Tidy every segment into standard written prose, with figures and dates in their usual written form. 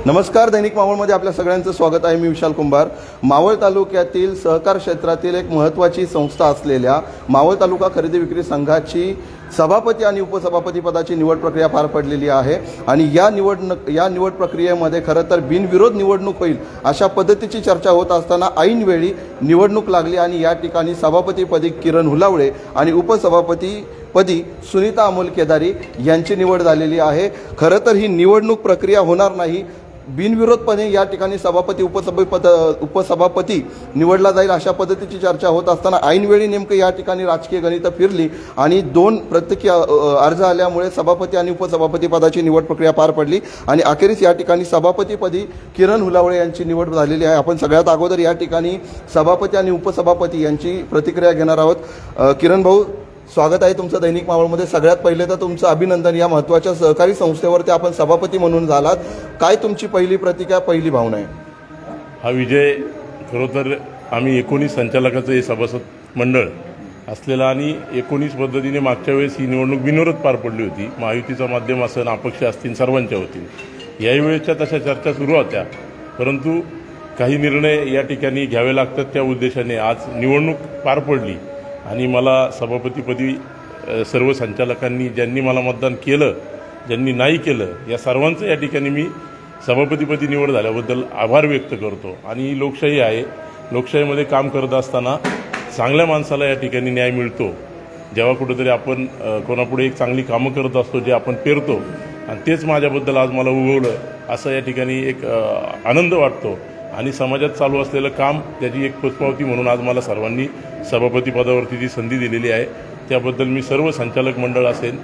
नमस्कार, दैनिक मावळमध्ये आपल्या सगळ्यांचं स्वागत आहे. मी विशाल कुंभार. मावळ तालुक्यातील सहकार क्षेत्रातील एक महत्त्वाची संस्था असलेल्या मावळ तालुका खरेदी विक्री संघाची सभापती आणि उपसभापती पदाची निवड प्रक्रिया पार पडलेली आहे आणि या निवड प्रक्रियेमध्ये खरं तर बिनविरोध निवडणूक होईल अशा पद्धतीची चर्चा होत असताना ऐनवेळी निवडणूक लागली आणि या ठिकाणी सभापतीपदी किरण हुलावळे आणि उपसभापतीपदी सुनीता अमोल केदारी यांची निवड झालेली आहे. खरं तर ही निवडणूक प्रक्रिया होणार नाही, बिनविरोधपणे या ठिकाणी सभापती उपसभापती निवडला जाईल अशा पद्धतीची चर्चा होत असताना ऐनवेळी नेमकं या ठिकाणी राजकीय गणितं फिरली आणि दोन प्रत्येकी अर्ज आल्यामुळे सभापती आणि उपसभापती पदाची निवड प्रक्रिया पार पडली आणि अखेरीस या ठिकाणी सभापतीपदी किरण हुलावळे यांची निवड झालेली आहे. आपण सगळ्यात अगोदर या ठिकाणी सभापती आणि उपसभापती यांची प्रतिक्रिया घेणार आहोत. किरण भाऊ, स्वागत आहे तुमचं दैनिक मावळमध्ये. सगळ्यात पहिले तर तुमचं अभिनंदन. या महत्त्वाच्या सहकारी संस्थेवरती आपण सभापती म्हणून झालात. काय तुमची पहिली प्रतिक्रिया, पहिली भावना आहे? हा विजय खरोतर आम्ही 19 संचालकाचं हे सभासद मंडळ असलेला आणि 19 पद्धतीने मागच्या वेळेस ही निवडणूक बिनविरोध पार पडली होती. महायुतीचं माध्यम असेल, अपक्ष असतील, सर्वांच्या होतील. याही वेळेसच्या तशा चर्चा सुरू होत्या, परंतु काही निर्णय या ठिकाणी घ्यावे लागतात त्या उद्देशाने आज निवडणूक पार पडली आणि मला सभापतीपदी सर्व संचालकांनी ज्यांनी मला मतदान केलं, ज्यांनी नाही केलं, या सर्वांचं या ठिकाणी मी सभापतीपदी निवड झाल्याबद्दल आभार व्यक्त करतो. आणि ही लोकशाही आहे. लोकशाहीमध्ये काम करत असताना चांगल्या माणसाला या ठिकाणी न्याय मिळतो. जेव्हा कुठेतरी आपण कोणापुढे एक चांगली कामं करत असतो, जे आपण पेरतो, आणि तेच माझ्याबद्दल आज मला उगवलं असं या ठिकाणी एक आनंद वाटतो. आणि समाजात चालू असलेलं काम त्याची एक पोचपावती म्हणून आज मला सर्वांनी सभापती पदावरती जी संधी दिलेली आहे त्याबद्दल मी सर्व संचालक मंडळ असेल,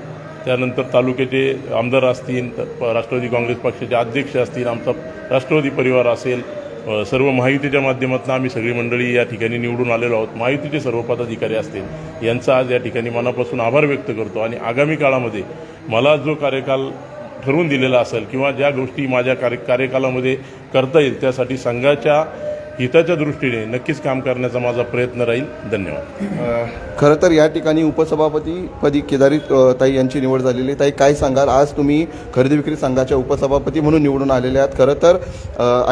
त्यानंतर तालुक्याचे आमदार असतील, राष्ट्रवादी काँग्रेस पक्षाचे अध्यक्ष असतील, आमचा राष्ट्रवादी परिवार असेल, सर्व महायुतीच्या माध्यमातून आम्ही सगळी मंडळी या ठिकाणी निवडून आलेलो आहोत, महायुतीचे सर्व पदाधिकारी असतील, यांचा आज या ठिकाणी मनापासून आभार व्यक्त करतो. आणि आगामी काळामध्ये मला जो कार्यकाल ठरवून दिलेला असेल किंवा ज्या गोष्टी माझ्या कार्यकालामध्ये करता येईल त्यासाठी संघाच्या हिताच्या दृष्टीने नक्कीच काम करण्याचा माझा प्रयत्न राहील. धन्यवाद. खरं तर या ठिकाणी उपसभापतीपदी केदारी ताई यांची निवड झालेली. ताई, काय सांगाल? आज तुम्ही खरेदी विक्री संघाच्या उपसभापती म्हणून निवडून आलेले आहात. खरं तर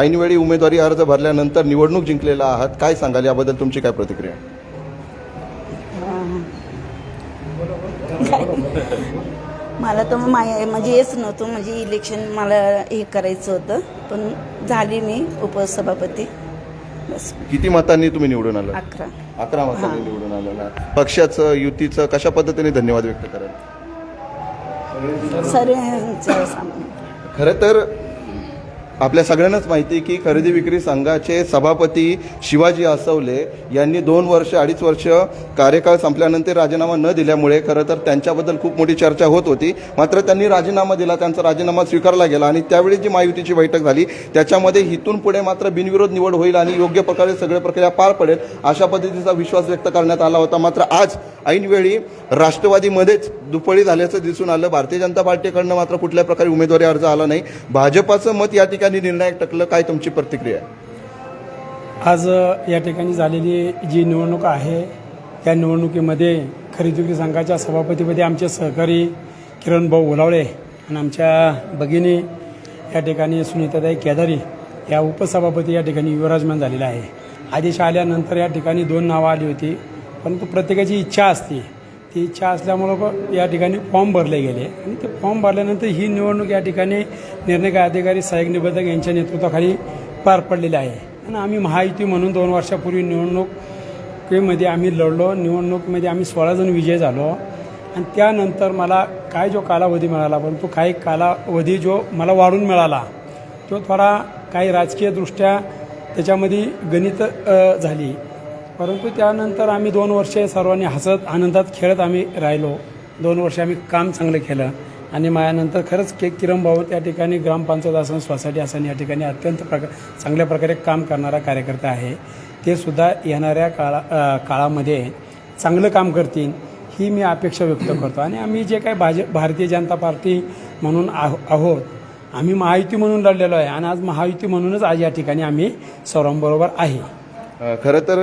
ऐनवेळी उमेदवारी अर्ज भरल्यानंतर निवडणूक जिंकलेला आहात. काय सांगाल याबद्दल, तुमची काय प्रतिक्रिया? मला तर म्हणजे हेच नव्हतं, म्हणजे इलेक्शन मला हे करायचं होतं, पण झाली मी उपसभापती. बस. किती मतांनी तुम्ही निवडून आला? 11 मतांनी निवडून आलेला. पक्षाचं, युतीचं कशा पद्धतीने धन्यवाद व्यक्त कराल? खरं तर आपल्या सगळ्यांनाच माहिती आहे की खरेदी विक्री संघाचे सभापती शिवाजी आसवले यांनी 2 वर्ष 2.5 वर्ष कार्यकाळ संपल्यानंतर राजीनामा न दिल्यामुळे खरं तर त्यांच्याबद्दल खूप मोठी चर्चा होत होती. मात्र त्यांनी राजीनामा दिला, त्यांचा राजीनामा स्वीकारला गेला आणि त्यावेळी जी महायुतीची बैठक झाली त्याच्यामध्ये इथून पुढे मात्र बिनविरोध निवड होईल आणि योग्य प्रकारे सगळ्या प्रक्रिया पार पडेल अशा पद्धतीचा विश्वास व्यक्त करण्यात आला होता. मात्र आज ऐनवेळी राष्ट्रवादीमध्येच दुफळी झाल्याचं दिसून आलं. भारतीय जनता पार्टीकडनं मात्र कुठल्या प्रकारे उमेदवारी अर्ज आला नाही. भाजपाचं मत या ठिकाणी निर्णायक टकलं. काय तुमची प्रतिक्रिया आहे? आज या ठिकाणी झालेली जी निवडणूक आहे त्या निवडणुकीमध्ये खरेदी विक्री संघाच्या सभापतीपदी आमचे सहकारी किरण भाऊ हुलावळे आणि आमच्या भगिनी या ठिकाणी सुनीताताई केदारी या उपसभापती या ठिकाणी विराजमान झालेला आहे. आदेश आल्यानंतर या ठिकाणी 2 नावं आली होती, परंतु प्रत्येकाची इच्छा असते. ती इच्छा असल्यामुळं या ठिकाणी फॉर्म भरले गेले आणि ते फॉर्म भरल्यानंतर ही निवडणूक या ठिकाणी निर्णय अधिकारी सहाय्यक निबंधक यांच्या नेतृत्वाखाली पार पडलेली आहे. आणि आम्ही महायुती म्हणून 2 वर्षापूर्वी निवडणुकीमध्ये आम्ही लढलो. निवडणुकीमध्ये आम्ही 16 जण विजय झालो आणि त्यानंतर मला काय जो कालावधी मिळाला, परंतु काही कालावधी जो मला वाढून मिळाला तो थोडा काही राजकीयदृष्ट्या त्याच्यामध्ये गणित झाली, परंतु त्यानंतर आम्ही 2 वर्षे सर्वांनी हसत आनंदात खेळत आम्ही राहिलो. 2 वर्षे आम्ही काम चांगलं केलं आणि माझ्यानंतर खरंच किरण भाऊ त्या ठिकाणी ग्रामपंचायत असन, सोसायटी असन या ठिकाणी अत्यंत चांगल्या प्रकारे काम करणारा कार्यकर्ता आहे. ते सुद्धा येणाऱ्या काळामध्ये चांगलं काम करतील ही मी अपेक्षा व्यक्त करतो. आणि आम्ही जे काही भारतीय जनता पार्टी म्हणून आहोत, आम्ही महायुती म्हणून लढलेलो आहे आणि आज महायुती म्हणूनच आज या ठिकाणी आम्ही सर्वांबरोबर आहे. खरं तर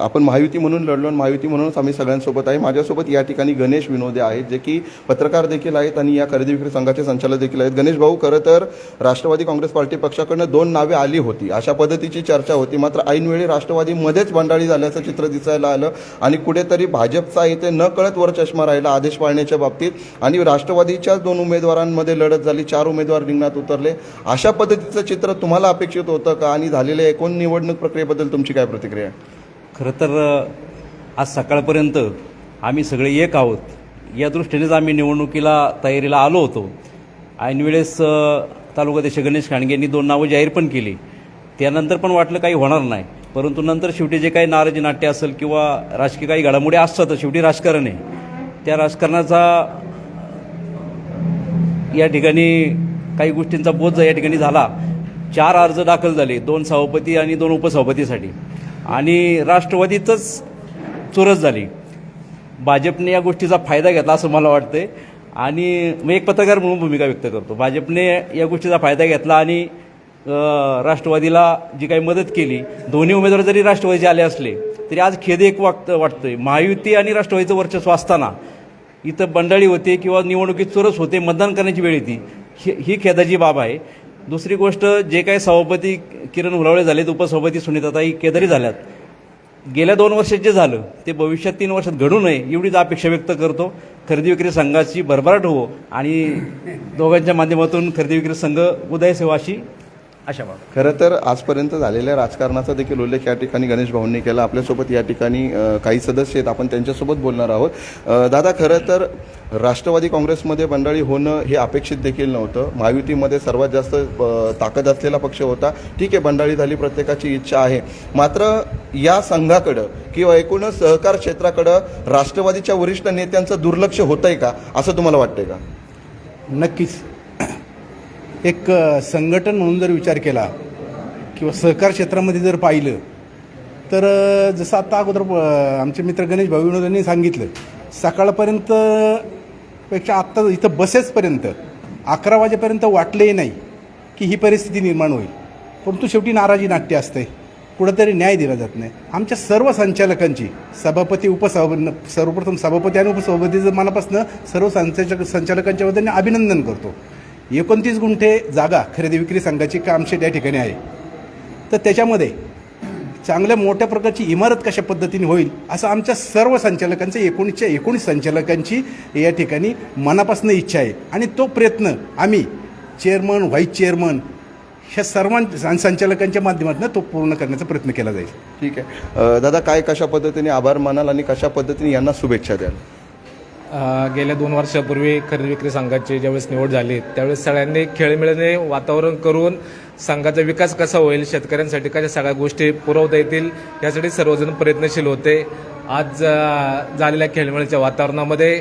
आपण महायुती म्हणून लढलो आणि महायुती म्हणूनच आम्ही सगळ्यांसोबत आहे. माझ्यासोबत या ठिकाणी गणेश विनोदे आहेत, जे की पत्रकार देखील आहेत आणि या खरेदी विक्री संघाचे संचालक देखील आहेत. गणेश भाऊ, खरं तर राष्ट्रवादी काँग्रेस पार्टी पक्षाकडनं 2 नावे आली होती, अशा पद्धतीची चर्चा होती. मात्र ऐनवेळी राष्ट्रवादीमध्येच बंडाळी झाल्याचं चित्र दिसायला आलं आणि कुठेतरी भाजपचा इथे न कळत वर चष्मा राहिला आदेश पाळण्याच्या बाबतीत आणि राष्ट्रवादीच्याच 2 उमेदवारांमध्ये लढत झाली, 4 उमेदवार रिंगणात उतरले. अशा पद्धतीचं चित्र तुम्हाला अपेक्षित होतं का आणि झालेल्या एकूण निवडणूक प्रक्रियेबद्दल तुमची काय प्रतिक्रिया? खरं तर आज सकाळपर्यंत आम्ही सगळे एक आहोत या दृष्टीनेच आम्ही निवडणुकीला तयारीला आलो होतो. ऐनवेळेस तालुकाध्यक्ष गणेश खांडगे यांनी 2 नावं जाहीर पण केली. त्यानंतर पण वाटलं काही होणार नाही, परंतु नंतर शेवटी जे काही नाराजी नाट्य असेल किंवा राजकीय काही घडामोडी असतात, शेवटी राजकारण आहे, त्या राजकारणाचा या ठिकाणी काही गोष्टींचा बोध या ठिकाणी झाला. 4 अर्ज दाखल झाले, 2 सभापती आणि 2 उपसभापतीसाठी, आणि राष्ट्रवादीतच चुरस झाली. भाजपने या गोष्टीचा फायदा घेतला असं मला वाटतंय आणि मी एक पत्रकार म्हणून भूमिका व्यक्त करतो. भाजपने या गोष्टीचा फायदा घेतला आणि राष्ट्रवादीला जी काही मदत केली. दोन्ही उमेदवार जरी राष्ट्रवादीचे आले असले तरी आज खेद एक वाटतोय. महायुती आणि राष्ट्रवादीचं वर्चस्व असताना इथं बंडाळी होते किंवा निवडणुकीत चुरस होते, मतदान करण्याची वेळ येते, ही खेदाची बाब आहे. दुसरी गोष्ट, जे काही सभापती किरण हुलावळे झालेत, उपसभापती सुनीताताई केदारी झाल्यात, गेल्या 2 वर्षात जे झालं ते भविष्यात 3 वर्षात घडू नये एवढीच अपेक्षा व्यक्त करतो. खरेदी विक्री संघाची भरभराट हो आणि दोघांच्या माध्यमातून खरेदी विक्री संघ उदयास येऊ अशी आशा बाब. खरं तर आजपर्यंत झालेल्या राजकारणाचा देखील उल्लेख या ठिकाणी गणेश भाऊंनी केला. आपल्यासोबत या ठिकाणी काही सदस्य आहेत, आपण त्यांच्यासोबत बोलणार आहोत. दादा, खरं तर राष्ट्रवादी काँग्रेसमध्ये बंडाळी होणं हे अपेक्षित देखील नव्हतं. महायुतीमध्ये सर्वात जास्त ताकद असलेला पक्ष होता. ठीक आहे, बंडाळी झाली, प्रत्येकाची इच्छा आहे. मात्र या संघाकडं किंवा एकूणच सहकार क्षेत्राकडं राष्ट्रवादीच्या वरिष्ठ नेत्यांचं दुर्लक्ष होतंय का, असं तुम्हाला वाटतंय का? नक्कीच. एक संघटन म्हणून जर विचार केला किंवा सहकार क्षेत्रामध्ये जर पाहिलं तर जसं आता अगोदर आमचे मित्र गणेश भाऊ विनोद यांनी सांगितलं, सकाळपर्यंत पेक्षा आत्ता इथं बसेसपर्यंत 11 वाजेपर्यंत वाटलंही नाही की ही परिस्थिती निर्माण होईल. परंतु शेवटी नाराजी नाट्य असते, कुठंतरी न्याय दिला जात नाही. आमच्या सर्व संचालकांची, सभापती, सर्वप्रथम सभापती आणि उपसभापतीचं मनापासून सर्व संचालकांच्या वतीने अभिनंदन करतो. 29 गुंठे जागा खरेदी विक्री संघाची कामशेत या ठिकाणी आहे, तर त्याच्यामध्ये चांगल्या मोठ्या प्रकारची इमारत कशा पद्धतीने होईल असं आमच्या सर्व संचालकांचं 19 संचालकांची या ठिकाणी मनापासून इच्छा आहे आणि तो प्रयत्न आम्ही चेअरमन, व्हाईस चेअरमन ह्या सर्व संचालकांच्या माध्यमातून तो पूर्ण करण्याचा प्रयत्न केला जाईल. ठीक आहे दादा, काय कशा पद्धतीने आभार मानाल आणि कशा पद्धतीने यांना शुभेच्छा द्याल? गेल्या 2 वर्षापूर्वी खरेदी विक्री संघाची ज्यावेळेस निवड झाली त्यावेळेस सगळ्यांनी खेळीमेळीने वातावरण करून संघाचा विकास कसा होईल, शेतकऱ्यांसाठी कशा सगळ्या गोष्टी पुरवता येतील यासाठी सर्वजण प्रयत्नशील होते. आज झालेल्या खेळीमेळीच्या वातावरणामध्ये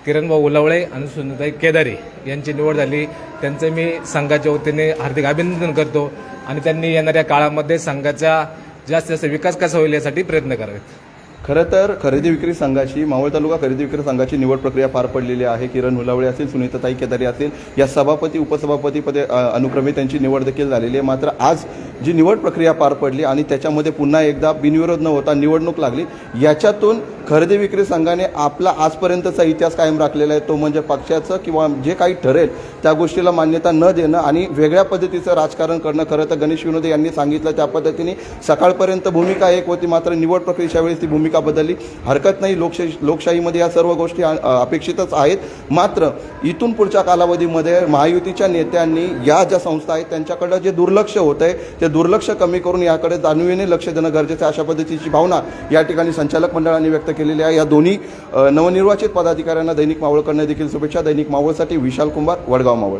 किरणभाऊ हुलावळे आणि सुनीताताई केदारी यांची निवड झाली. त्यांचे मी संघाच्या वतीने हार्दिक अभिनंदन करतो आणि त्यांनी येणाऱ्या काळामध्ये संघाचा जास्तीत जास्त विकास कसा होईल यासाठी प्रयत्न करावेत. खरं तर खरेदी विक्री संघाची, मावळ तालुका खरेदी विक्री संघाची निवड प्रक्रिया पार पडलेली आहे. किरण हुलावळे असतील, सुनीताताई केदारी असतील, या सभापती उपसभापतीपदे अनुक्रमे त्यांची निवड देखील झालेली आहे. मात्र आज जी निवड प्रक्रिया पार पडली आणि त्याच्यामध्ये पुन्हा एकदा बिनविरोध न होता निवडणूक लागली, याच्यातून खरेदी विक्री संघाने आपला आजपर्यंतचा इतिहास कायम राखलेला आहे. तो म्हणजे पक्षाचं किंवा जे काही ठरेल त्या गोष्टीला मान्यता न देणं आणि वेगळ्या पद्धतीचं राजकारण करणं. खरं तर गणेश विनोदे यांनी सांगितलं त्या पद्धतीने सकाळपर्यंत भूमिका एक होती, मात्र निवड प्रक्रियेच्या वेळेस ती भूमिका बदलली. हरकत नाही, लोकशाहीमध्ये या सर्व गोष्टी अपेक्षितच आहेत. मात्र इथून पुढच्या कालावधीमध्ये महायुतीच्या नेत्यांनी या ज्या संस्था आहेत त्यांच्याकडं जे दुर्लक्ष होत आहे ते दुर्लक्ष कमी करून याकडे जाणीवेने लक्ष देणं गरजेचं आहे, अशा पद्धतीची भावना या ठिकाणी संचालक मंडळाने व्यक्त केलेली आहे. या दोन्ही नवनिर्वाचित पदाधिकाऱ्यांना दैनिक मावळकडनं देखील शुभेच्छा. दैनिक मावळसाठी विशाल कुंभार, वडगाव मावळ.